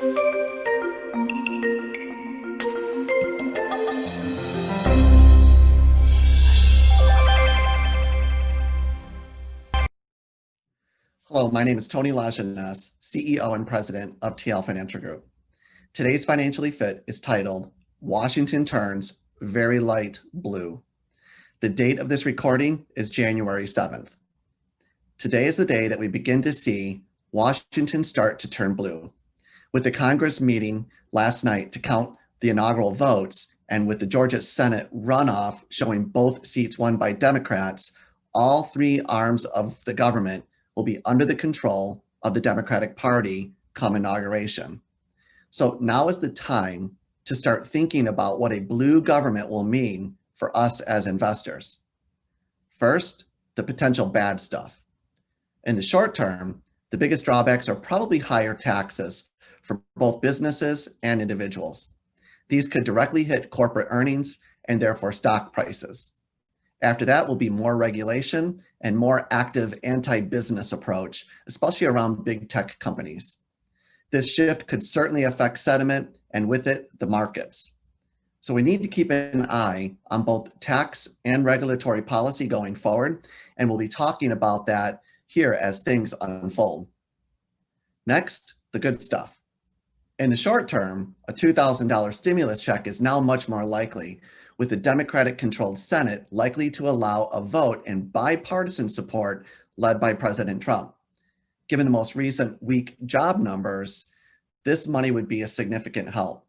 Hello, my name is Tony Lajeunesse, CEO and President of TL Financial Group. Today's Financially Fit is titled, Washington Turns Very Light Blue. The date of this recording is January 7th. Today is the day that we begin to see Washington start to turn blue. With the Congress meeting last night to count the inaugural votes, and with the Georgia Senate runoff showing both seats won by Democrats, all three arms of the government will be under the control of the Democratic Party come inauguration. So now is the time to start thinking about what a blue government will mean for us as investors. First, the potential bad stuff. In the short term, the biggest drawbacks are probably higher taxes for both businesses and individuals. These could directly hit corporate earnings and therefore stock prices. After that will be more regulation and more active anti-business approach, especially around big tech companies. This shift could certainly affect sentiment and with it, the markets. So we need to keep an eye on both tax and regulatory policy going forward, and we'll be talking about that here as things unfold. Next, the good stuff. In the short term, a $2,000 stimulus check is now much more likely, with the Democratic-controlled Senate likely to allow a vote in bipartisan support led by President Trump. Given the most recent weak job numbers, this money would be a significant help.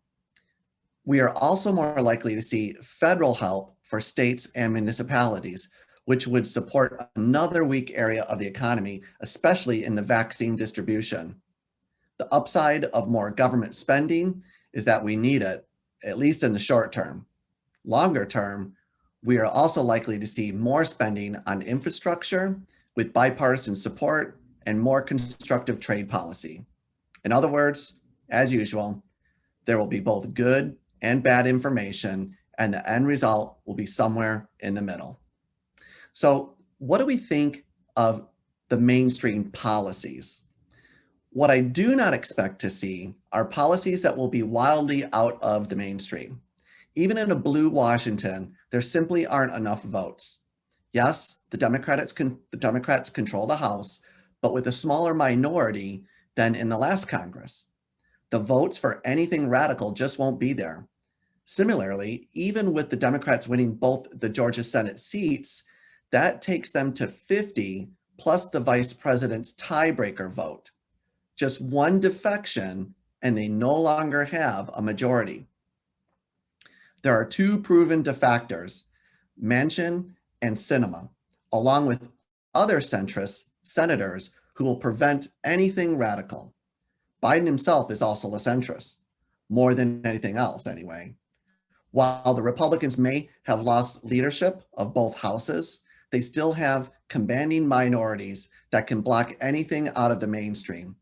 We are also more likely to see federal help for states and municipalities, which would support another weak area of the economy, especially in the vaccine distribution. The upside of more government spending is that we need it, at least in the short term. Longer term, we are also likely to see more spending on infrastructure with bipartisan support and more constructive trade policy. In other words, as usual, there will be both good and bad information, and the end result will be somewhere in the middle. So what do we think of the mainstream policies? What I do not expect to see are policies that will be wildly out of the mainstream. Even in a blue Washington, there simply aren't enough votes. Yes, the Democrats control the House, but with a smaller minority than in the last Congress. The votes for anything radical just won't be there. Similarly, even with the Democrats winning both the Georgia Senate seats, that takes them to 50 plus the vice president's tiebreaker vote. Just one defection and they no longer have a majority. There are two proven defectors, Manchin and Sinema, along with other centrist senators who will prevent anything radical. Biden himself is also a centrist, more than anything else anyway. While the Republicans may have lost leadership of both houses, they still have commanding minorities that can block anything out of the mainstream.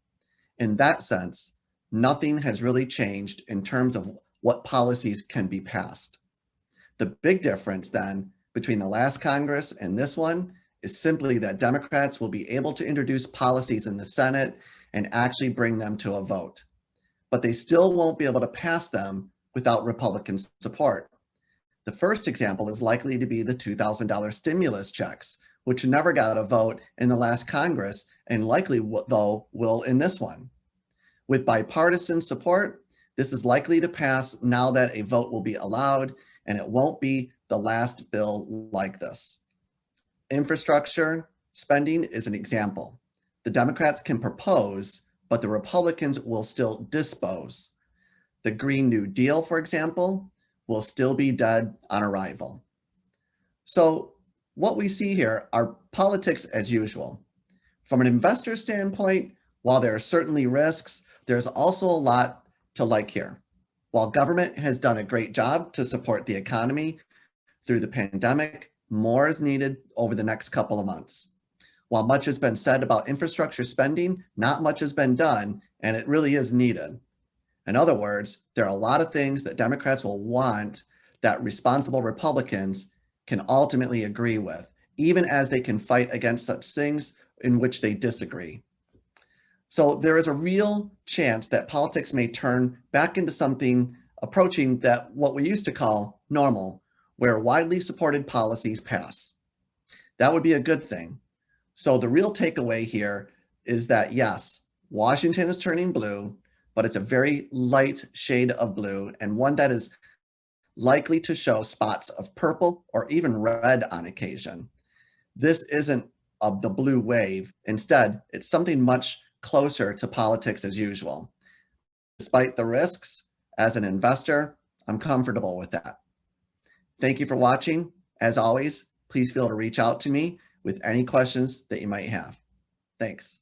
In that sense, nothing has really changed in terms of what policies can be passed. The big difference then between the last Congress and this one is simply that Democrats will be able to introduce policies in the Senate and actually bring them to a vote. But they still won't be able to pass them without Republican support. The first example is likely to be the $2,000 stimulus checks, which never got a vote in the last Congress and likely though will in this one. With bipartisan support, this is likely to pass now that a vote will be allowed, and it won't be the last bill like this. Infrastructure spending is an example. The Democrats can propose, but the Republicans will still dispose. The Green New Deal, for example, will still be dead on arrival. So what we see here are politics as usual. From an investor standpoint, while there are certainly risks, there's also a lot to like here. While government has done a great job to support the economy through the pandemic, more is needed over the next couple of months. While much has been said about infrastructure spending, not much has been done, and it really is needed. In other words, there are a lot of things that Democrats will want that responsible Republicans can ultimately agree with, even as they can fight against such things in which they disagree. So there is a real chance that politics may turn back into something approaching that what we used to call normal, where widely supported policies pass. That would be a good thing. So the real takeaway here is that yes, Washington is turning blue, but it's a very light shade of blue and one that is likely to show spots of purple or even red on occasion. This isn't the blue wave. Instead, it's something much closer to politics as usual. Despite the risks, as an investor, I'm comfortable with that. Thank you for watching. As always, please feel to reach out to me with any questions that you might have. Thanks.